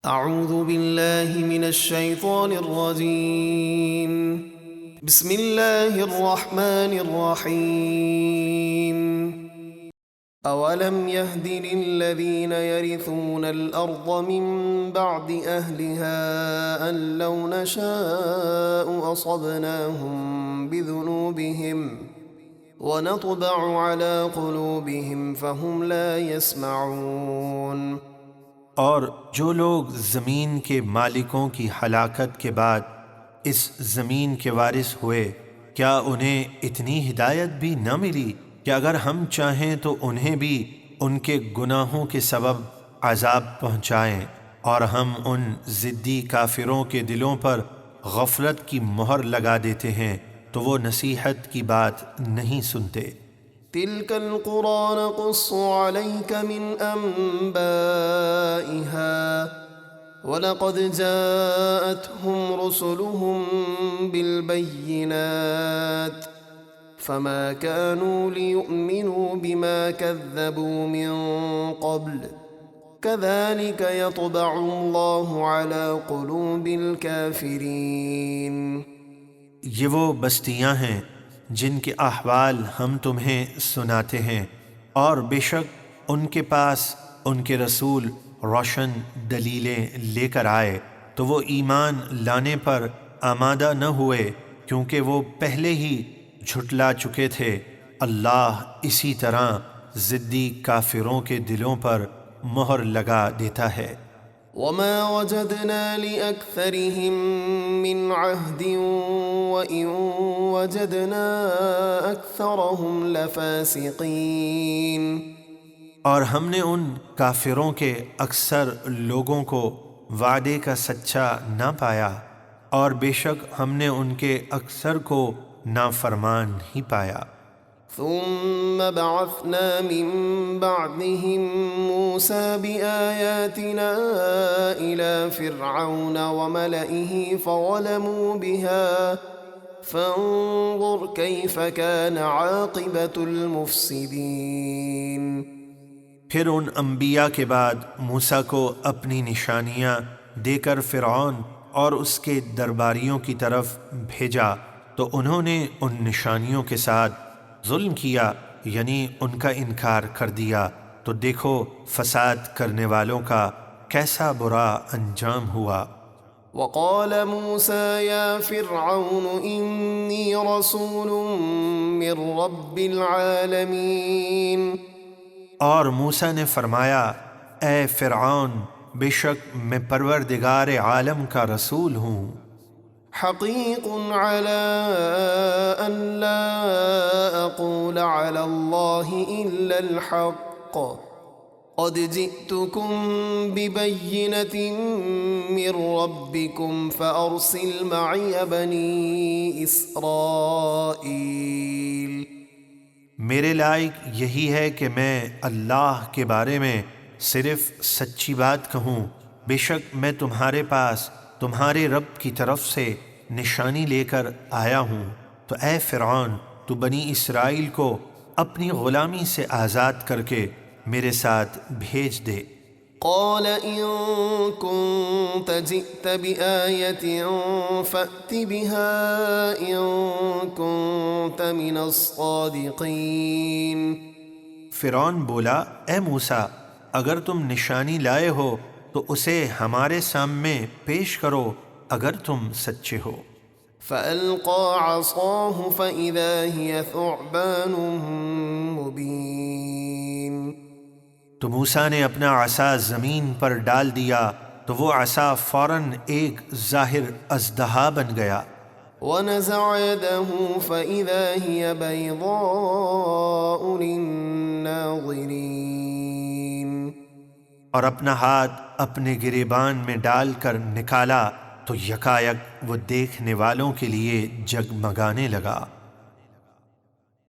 اعوذ باللہ من الشیطان الرجیم بسم اللہ الرحمن الرحیم اولم یہد للذین یرثون الارض من بعد اہلها ان لو نشاء اصبناهم بذنوبهم ونطبع على قلوبهم فهم لا يسمعون۔ اور جو لوگ زمین کے مالکوں کی ہلاکت کے بعد اس زمین کے وارث ہوئے، کیا انہیں اتنی ہدایت بھی نہ ملی کہ اگر ہم چاہیں تو انہیں بھی ان کے گناہوں کے سبب عذاب پہنچائیں، اور ہم ان ضدی کافروں کے دلوں پر غفلت کی مہر لگا دیتے ہیں تو وہ نصیحت کی بات نہیں سنتے۔ تلك القرى نقص عليك من أنبائها ولقد جاءتهم رسلهم بالبينات فما كانوا ليؤمنوا بما كذبوا من قبل كذلك يطبع الله على قلوب الكافرين۔ یہ وہ بستیاں ہیں جن کے احوال ہم تمہیں سناتے ہیں، اور بے شک ان کے پاس ان کے رسول روشن دلیلیں لے کر آئے تو وہ ایمان لانے پر آمادہ نہ ہوئے، کیونکہ وہ پہلے ہی جھٹلا چکے تھے۔ اللہ اسی طرح ضدی کافروں کے دلوں پر مہر لگا دیتا ہے۔ وما وجدنا لأكثرهم من عهد وإن وجدنا أكثرهم لفاسقين۔ اور ہم نے ان کافروں کے اکثر لوگوں کو وعدے کا سچا نہ پایا، اور بے شک ہم نے ان کے اکثر کو نافرمان ہی پایا۔ ثم بعثنا من بعدهم موسى بآياتنا إلى فرعون وملئه فظلموا بها فانظر كيف كان عاقبة المفسدين۔ پھر ان انبیاء کے بعد موسیٰ کو اپنی نشانیاں دے کر فرعون اور اس کے درباریوں کی طرف بھیجا تو انہوں نے ان نشانیوں کے ساتھ ظلم کیا، یعنی ان کا انکار کر دیا، تو دیکھو فساد کرنے والوں کا کیسا برا انجام ہوا۔ وقال موسى يا فرعون إني رسول من رب العالمين۔ اور موسیٰ نے فرمایا، اے فرعون، بے شک میں پروردگار عالم کا رسول ہوں۔ حقیق على أن لا أقول على الله إلا الحق قد جئتكم ببينة من ربكم فأرسل معي بني إسرائيل۔ میرے لائق یہی ہے کہ میں اللہ کے بارے میں صرف سچی بات کہوں، بے شک میں تمہارے پاس تمہارے رب کی طرف سے نشانی لے کر آیا ہوں، تو اے فرعون تو بنی اسرائیل کو اپنی غلامی سے آزاد کر کے میرے ساتھ بھیج دے۔ قال إن كنت جئت بآية فأت بها إن كنت من الصادقين۔ فرعون بولا، اے موسیٰ، اگر تم نشانی لائے ہو تو اسے ہمارے سامنے پیش کرو اگر تم سچے ہو۔ فألقى عصاه فإذا هي ثعبان مبين۔ تو موسیٰ نے اپنا عصا زمین پر ڈال دیا تو وہ عصا فوراً ایک ظاہر اژدہا بن گیا۔ ونزع يده فإذا هي بيضاء للناظرين۔ اور اپنا ہاتھ اپنے گریبان میں ڈال کر نکالا تو یکایک وہ دیکھنے والوں کے لیے جگمگانے لگا۔